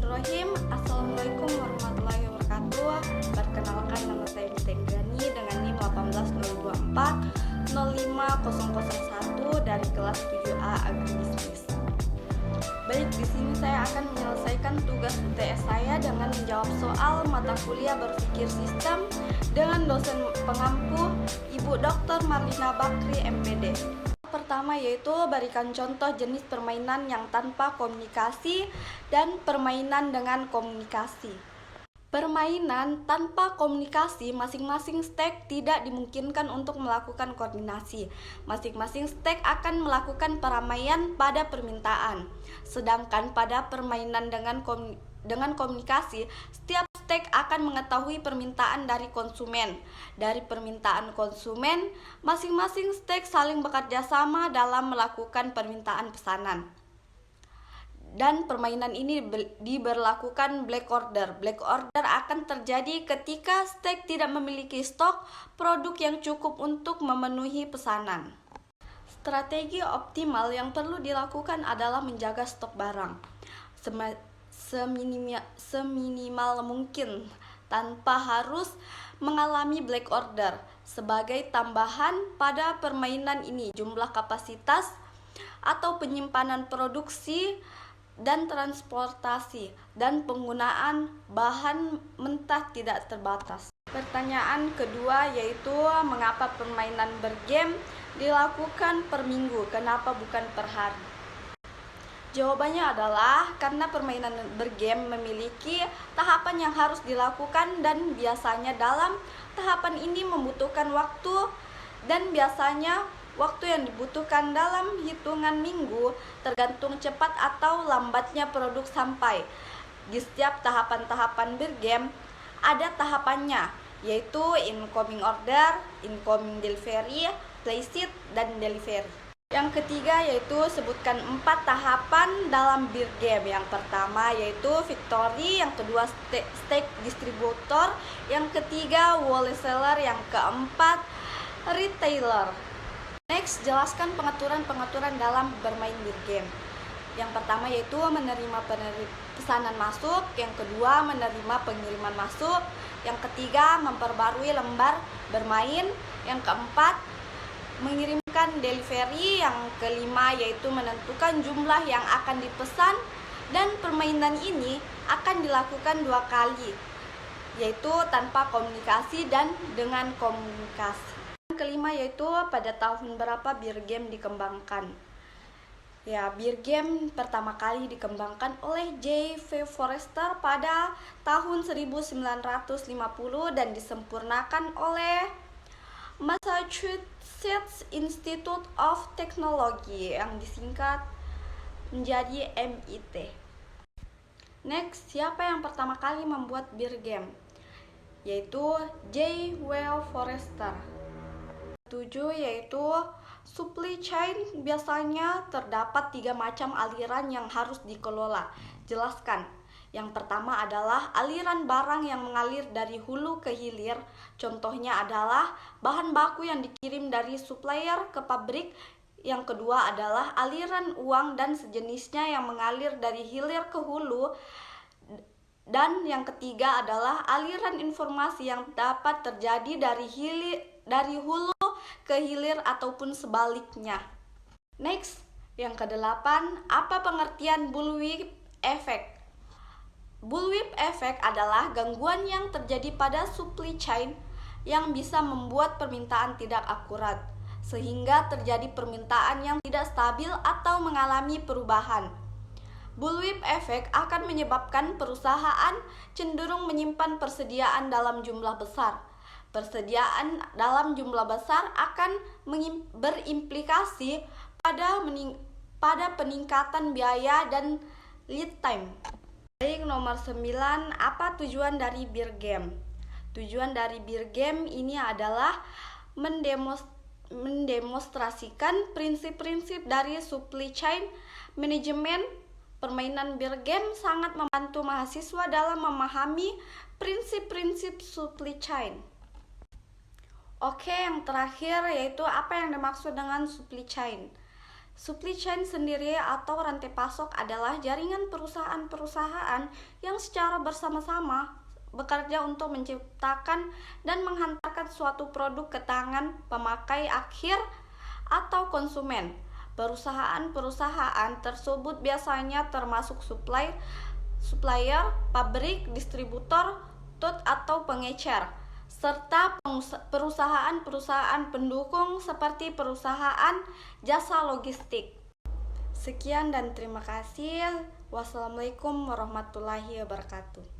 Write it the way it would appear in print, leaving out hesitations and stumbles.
Bismillahirrahmanirrahim. Assalamualaikum warahmatullahi wabarakatuh. Perkenalkan, nama saya Tenggrani dengan NIM 18024 05001 dari kelas 7A Agribisnis. Baik, di sini saya akan menyelesaikan tugas UTS saya dengan menjawab soal mata kuliah berpikir sistem dengan dosen pengampu Ibu Dr. Marlina Bakri, MPD. Pertama yaitu berikan contoh jenis permainan yang tanpa komunikasi dan permainan dengan komunikasi. Permainan tanpa komunikasi, masing-masing stek tidak dimungkinkan untuk melakukan koordinasi. Masing-masing stek akan melakukan peramaian pada permintaan. Sedangkan pada permainan dengan komunikasi, setiap stek akan mengetahui permintaan dari konsumen. Dari permintaan konsumen, masing-masing stek saling bekerja sama dalam melakukan permintaan pesanan. Dan permainan ini diberlakukan black order. Black order akan terjadi ketika stek tidak memiliki stok produk yang cukup untuk memenuhi pesanan. Strategi optimal yang perlu dilakukan adalah menjaga stok barang seminimal mungkin tanpa harus mengalami black order. Sebagai tambahan pada permainan ini, jumlah kapasitas atau penyimpanan produksi dan transportasi dan penggunaan bahan mentah tidak terbatas. Pertanyaan kedua yaitu mengapa permainan bergame dilakukan per minggu, kenapa bukan per hari? Jawabannya adalah karena permainan bergame memiliki tahapan yang harus dilakukan dan biasanya dalam tahapan ini membutuhkan waktu dan biasanya waktu yang dibutuhkan dalam hitungan minggu tergantung cepat atau lambatnya produk sampai. Di setiap tahapan-tahapan bergame ada tahapannya, yaitu incoming order, incoming delivery, placeit, dan delivery. Yang ketiga yaitu sebutkan 4 tahapan dalam bergame. Yang pertama yaitu victory, yang kedua stake distributor, yang ketiga wholesaler, yang keempat retailer. Next, jelaskan pengaturan dalam bermain bergame. Yang pertama yaitu menerima pesanan masuk, yang kedua menerima pengiriman masuk, yang ketiga memperbarui lembar bermain, yang keempat mengirimkan delivery, yang kelima yaitu menentukan jumlah yang akan dipesan, dan permainan ini akan dilakukan 2 kali, yaitu tanpa komunikasi dan dengan komunikasi. Kelima yaitu pada tahun berapa beer game dikembangkan. Ya, beer game pertama kali dikembangkan oleh J.V. Forrester pada tahun 1950 dan disempurnakan oleh Massachusetts Institute of Technology yang disingkat menjadi MIT. Next, siapa yang pertama kali membuat beer game? Yaitu J.W. Forrester. 7 yaitu supply chain. Biasanya terdapat 3 macam aliran yang harus dikelola. Jelaskan. Yang pertama adalah aliran barang yang mengalir dari hulu ke hilir. Contohnya adalah bahan baku yang dikirim dari supplier ke pabrik. Yang kedua adalah aliran uang dan sejenisnya yang mengalir dari hilir ke hulu. Dan yang ketiga adalah aliran informasi yang dapat terjadi dari hulu ke hilir ataupun sebaliknya. Next, yang kedelapan, apa pengertian bullwhip effect? Bullwhip effect adalah gangguan yang terjadi pada supply chain yang bisa membuat permintaan tidak akurat, sehingga terjadi permintaan yang tidak stabil atau mengalami perubahan. Bullwhip effect akan menyebabkan perusahaan cenderung menyimpan persediaan dalam jumlah besar. Persediaan dalam jumlah besar akan berimplikasi pada peningkatan biaya dan lead time. Baik, nomor 9, apa tujuan dari beer game? Tujuan dari beer game ini adalah mendemonstrasikan prinsip-prinsip dari supply chain management. Permainan beer game sangat membantu mahasiswa dalam memahami prinsip-prinsip supply chain. Oke, yang terakhir yaitu apa yang dimaksud dengan supply chain. Supply chain sendiri atau rantai pasok adalah jaringan perusahaan-perusahaan yang secara bersama-sama bekerja untuk menciptakan dan menghantarkan suatu produk ke tangan pemakai akhir atau konsumen. Perusahaan-perusahaan tersebut biasanya termasuk supplier, pabrik, distributor, atau pengecer, serta perusahaan-perusahaan pendukung seperti perusahaan jasa logistik. Sekian dan terima kasih. Wassalamualaikum warahmatullahi wabarakatuh.